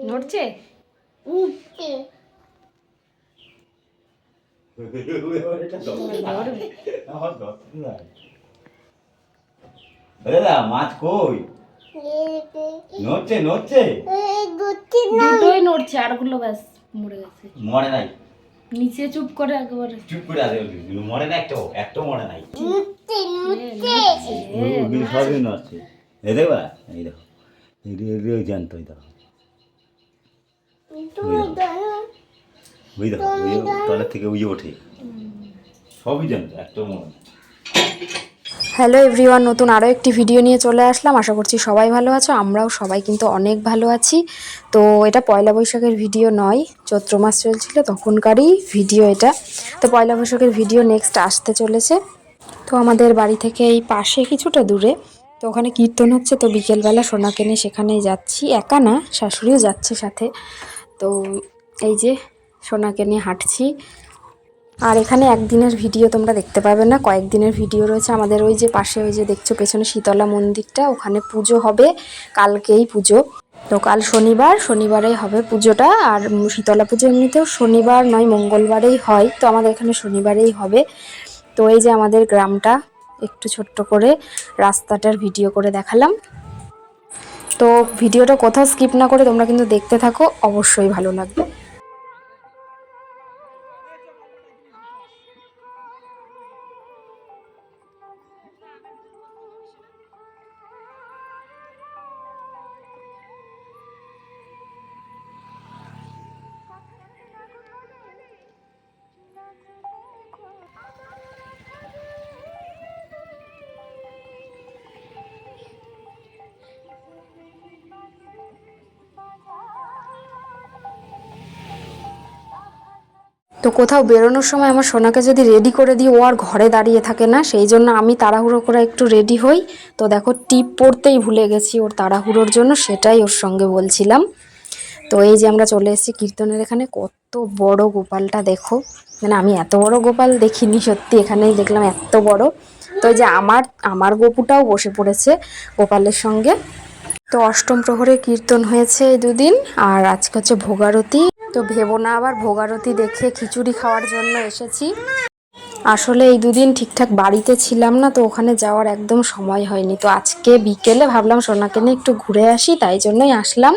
নড়ছে মাছ কই নড়ছে নড়ছে দুটোই নড়ছে, আরগুলো ব্যাস মরে গেছে। মরে নাই, নিচে চুপ করে একেবারে চুপ করে আছে, মরে না, একটা মরে নাই, সবই নড়ছে। এই দেখবা, এই দেখো, এই জানতো, এই দেখো, ওই দেখো, ওই তলার থেকে উইয়ে ওঠে, সবই জানতো, একটা মরে না। হ্যালো এভরিওয়ান, নতুন আরও একটি ভিডিও নিয়ে চলে আসলাম। আশা করছি সবাই ভালো আছো, আমরাও সবাই কিন্তু অনেক ভালো আছি। তো এটা পয়লা বৈশাখের ভিডিও নয়, চৈত্র মাস চলছিল তখনকারই ভিডিও এটা। তো পয়লা বৈশাখের ভিডিও নেক্সট আসতে চলেছে। তো আমাদের বাড়ি থেকে এই পাশে কিছুটা দূরে, তো ওখানে কীর্তন হচ্ছে। তো বিকেলবেলা সোনাকে নিয়ে সেখানেই যাচ্ছি, একা না, শাশুড়িও যাচ্ছে সাথে। তো এই যে সোনাকে নিয়ে হাঁটছি। আর এখানে একদিনের ভিডিও তোমরা দেখতে পাবে না, কয়েকদিনের ভিডিও রয়েছে। আমাদের ওই যে পাশে ওই যে দেখছো পেছনে শীতলা মন্দিরটা, ওখানে পুজো হবে, কালকেই পুজো। তো কাল শনিবার, শনিবারেই হবে পুজোটা। আর শীতলা পুজো এমনিতেও শনিবার নয় মঙ্গলবারেই হয়, তো আমাদের এখানে শনিবারেই হবে। তো এই যে আমাদের গ্রামটা একটু ছোট্ট করে রাস্তাটার ভিডিও করে দেখালাম। তো ভিডিওটা কোথাও স্কিপ না করে তোমরা কিন্তু দেখতে থাকো, অবশ্যই ভালো লাগবে। তো কোথাও বেরোনোর সময় আমার সোনাকে যদি রেডি করে দিই, ও আর ঘরে দাঁড়িয়ে থাকে না, সেই জন্য আমি তাড়াহুড়ো করে একটু রেডি হই। তো দেখো টিপ পরতেই ভুলে গেছি ওর তাড়াহুড়োর জন্য, সেটাই ওর সঙ্গে বলছিলাম। তো এই যে আমরা চলে এসেছি কীর্তনের এখানে, কত বড় গোপালটা দেখো, মানে আমি এত বড় গোপাল দেখিনি সত্যি, এখানেই দেখলাম এত বড়। তো এই যে আমার গপুটাও বসে পড়েছে গোপালের সঙ্গে। তো অষ্টম প্রহরে কীর্তন হয়েছে এই দুদিন, আর আজকে হচ্ছে ভোগারতি। তো ভেবো না আবার ভোগারতি দেখে খিচুড়ি খাওয়ার জন্য এসেছি। আসলে এই দুদিন ঠিকঠাক বাড়িতে ছিলাম না, তো ওখানে যাওয়ার একদম সময় হয়নি। তো আজকে বিকেলে ভাবলাম সোনাকে নিয়ে একটু ঘুরে আসি, তাই জন্যই আসলাম।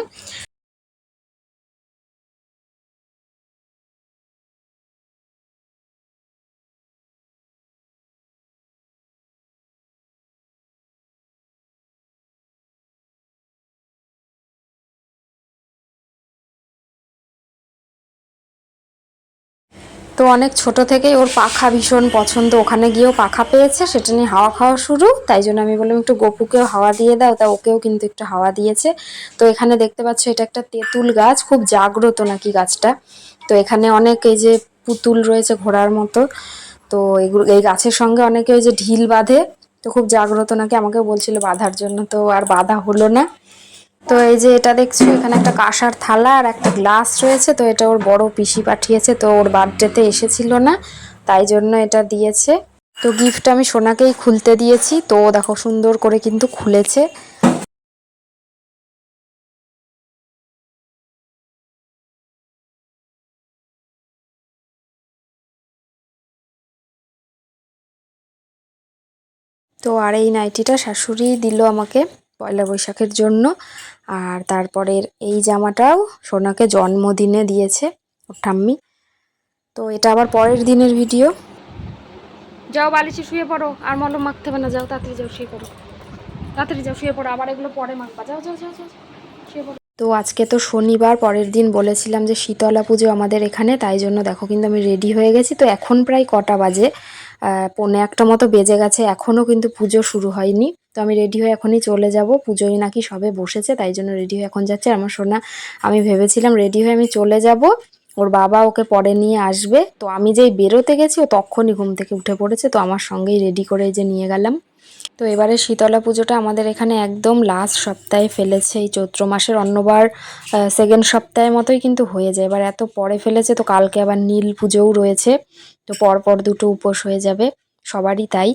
তো অনেক ছোট থেকেই ওর পাখা ভীষণ পছন্দ, ওখানে গিয়েও পাখা পেয়েছে, সেটা নিয়ে হাওয়া খাওয়া শুরু। তাই জন্য আমি বললাম একটু গপুকেও হাওয়া দিয়ে দাও, তা ওকেও কিন্তু একটু হাওয়া দিয়েছে। তো এখানে দেখতে পাচ্ছ এটা একটা তেঁতুল গাছ, খুব জাগ্রত নাকি গাছটা। তো এখানে অনেক এই যে পুতুল রয়েছে ঘোড়ার মতো, তো এগুলো এই গাছের সঙ্গে অনেকে ওই যে ঢিল বাঁধে, তো খুব জাগ্রত নাকি, আমাকে বলছিল বাঁধার জন্য, তো আর বাঁধা হলো না। তো এই যে এটা দেখছো, এখানে একটা কাঁসার থালা আর একটা গ্লাস রয়েছে। তো এটা ওর বড় পিসি পাঠিয়েছে, তো ওর বার্থডেতে এসেছিল না, তাই জন্য এটা দিয়েছে। তো গিফট আমি সোনাকেই খুলতে দিয়েছি, তো দেখো সুন্দর করে কিন্তু খুলেছে। তো আর এই নাইটিটা শাশুড়ি দিল আমাকে পয়লা বৈশাখের জন্য। আর তারপরের এই জামাটাও সোনাকে জন্মদিনে দিয়েছে ওর ঠাম্মি। তো এটা আবার পরের দিনের ভিডিও। যাও বালিশে শুয়ে পড়ো, আর মলম মাখতে হবে না, যাও তাড়াতাড়ি যাও শুয়ে পড়ো, তাড়াতাড়ি যাও শুয়ে পড়ো, আবার এগুলো পরে মাখবা, যাও যাও যাও যাও শুয়ে পড়ো। তো আজকে তো শনিবার, পরের দিন বলেছিলাম যে শীতলা পুজো আমাদের এখানে, তাই জন্য দেখো কিন্তু আমি রেডি হয়ে গেছি। তো এখন প্রায় কটা বাজে, 1:45 মতো বেজে গেছে, এখনও কিন্তু পুজো শুরু হয়নি। তো আমি রেডি হয়ে এখনই চলে যাব, পুজোয় নাকি সবে বসেছে, তাই জন্য রেডি হয়ে এখন যাচ্ছে। আমার সোনা, আমি ভেবেছিলাম রেডি হয়ে আমি চলে যাব, ওর বাবা ওকে পরে নিয়ে আসবে। তো আমি যেই বেরোতে গেছি ও তখনই ঘুম থেকে উঠে পড়েছে, তো আমার সঙ্গেই রেডি করে এই যে নিয়ে গেলাম। তো এবারে শীতলা পুজোটা আমাদের এখানে একদম লাস্ট সপ্তাহে ফেলেছে, এই চৈত্র মাসের অন্যবার সেকেন্ড সপ্তাহের মতোই কিন্তু হয়ে যায়, এবার এত পরে ফেলেছে। তো কালকে আবার নীল পুজোও রয়েছে, তো পরপর দুটো উপোস হয়ে যাবে সবারই, তাই।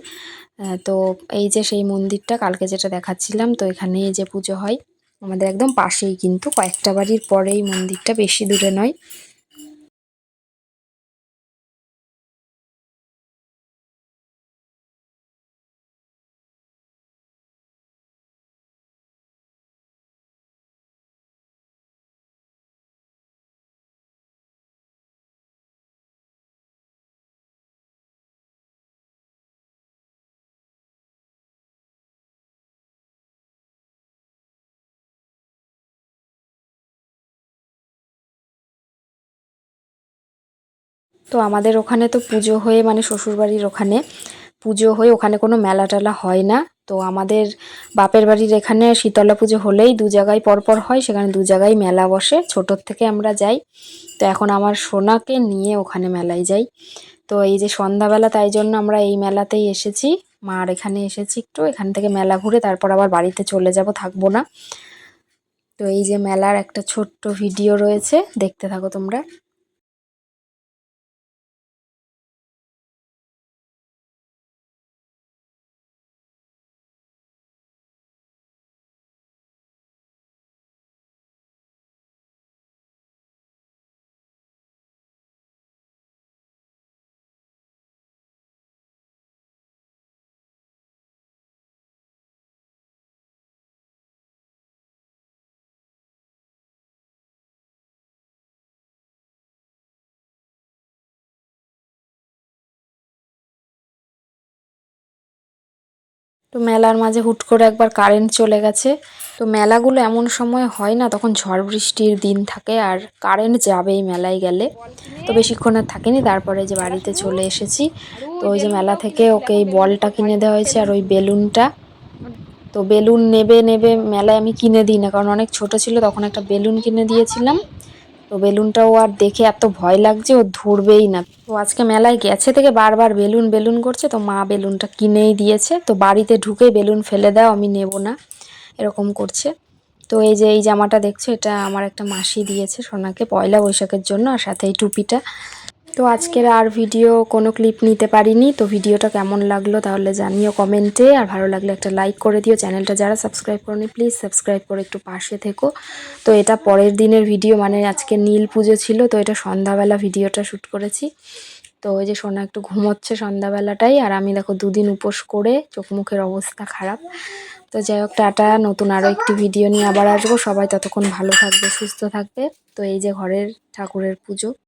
তো এই যে সেই মন্দিরটা কালকে যেটা দেখাচ্ছিলাম, তো এখানে এই যে পুজো হয়, আমাদের একদম পাশেই, কিন্তু কয়েকটা বাড়ির পরেই মন্দিরটা, বেশি দূরে নয়। তো আমাদের ওখানে তো পুজো হয়ে, মানে শ্বশুরবাড়ির ওখানে পুজো হয়ে ওখানে কোনো মেলা টেলা হয় না। তো আমাদের বাপের বাড়ির এখানে শীতলা পুজো হলেই 2 জায়গায় পরপর হয়, সেখানে 2 জায়গায় মেলা বসে। ছোটোর থেকে আমরা যাই, তো এখন আমার সোনাকে নিয়ে ওখানে মেলায় যাই। তো এই যে সন্ধ্যাবেলা, তাই জন্য আমরা এই মেলাতেই এসেছি, মার এখানে এসেছি একটু, এখান থেকে মেলা ঘুরে তারপর আবার বাড়িতে চলে যাব, থাকবো না। তো এই যে মেলার একটা ছোট্ট ভিডিও রয়েছে, দেখতে থাকো তোমরা। তো মেলার মাঝে হুট করে একবার কারেন্ট চলে গেছে। তো মেলাগুলো এমন সময় হয় না, তখন ঝড় বৃষ্টির দিন থাকে আর কারেন্ট যাবেই মেলায় গেলে। তো বেশিক্ষণ আর থাকিনি, তারপরে যে বাড়িতে চলে এসেছি। তো ওই যে মেলা থেকে ওকে এই বলটা কিনে দেওয়া হয়েছে আর ওই বেলুনটা। তো বেলুন নেবে নেবে, মেলায় আমি কিনে দিই না, কারণ অনেক ছোট ছিল তখন একটা বেলুন কিনে দিয়েছিলাম। তো বেলুনটাও আর দেখে এত ভয় লাগছে, ও ধরবেই না। তো আজকে মেলায় গেছে থেকে বারবার বেলুন বেলুন করছে, তো মা বেলুনটা কিনেই দিয়েছে। তো বাড়িতে ঢুকেই বেলুন ফেলে দাও, আমি নেব না, এরকম করছে। তো এই যে এই জামাটা দেখছো, এটা আমার একটা মাসি দিয়েছে সোনাকে পয়লা বৈশাখের জন্য, আর সাথে এই টুপিটা। তো আজকের আর ভিডিও কোনো ক্লিপ নিতে পারিনি। তো ভিডিওটা কেমন লাগলো তাহলে জানিও কমেন্টে, আর ভালো লাগলে একটা লাইক করে দিও। চ্যানেলটা যারা সাবস্ক্রাইব করনি প্লিজ সাবস্ক্রাইব করে একটু পাশে থেকো। তো এটা পরের দিনের ভিডিও, মানে আজকে নীল পুজো ছিল, তো এটা সন্ধ্যাবেলা ভিডিওটা শ্যুট করেছি। তো ওই যে সোনা একটু ঘুমোচ্ছে সন্ধ্যাবেলাটাই, আর আমি দেখো 2 দিন উপোস করে চোখ মুখের অবস্থা খারাপ। তো যাই হোক, টাটা, নতুন আরও একটি ভিডিও নিয়ে আবার আসবো। সবাই ততক্ষণ ভালো থাকবে, সুস্থ থাকবে। তো এই যে ঘরের ঠাকুরের পুজো।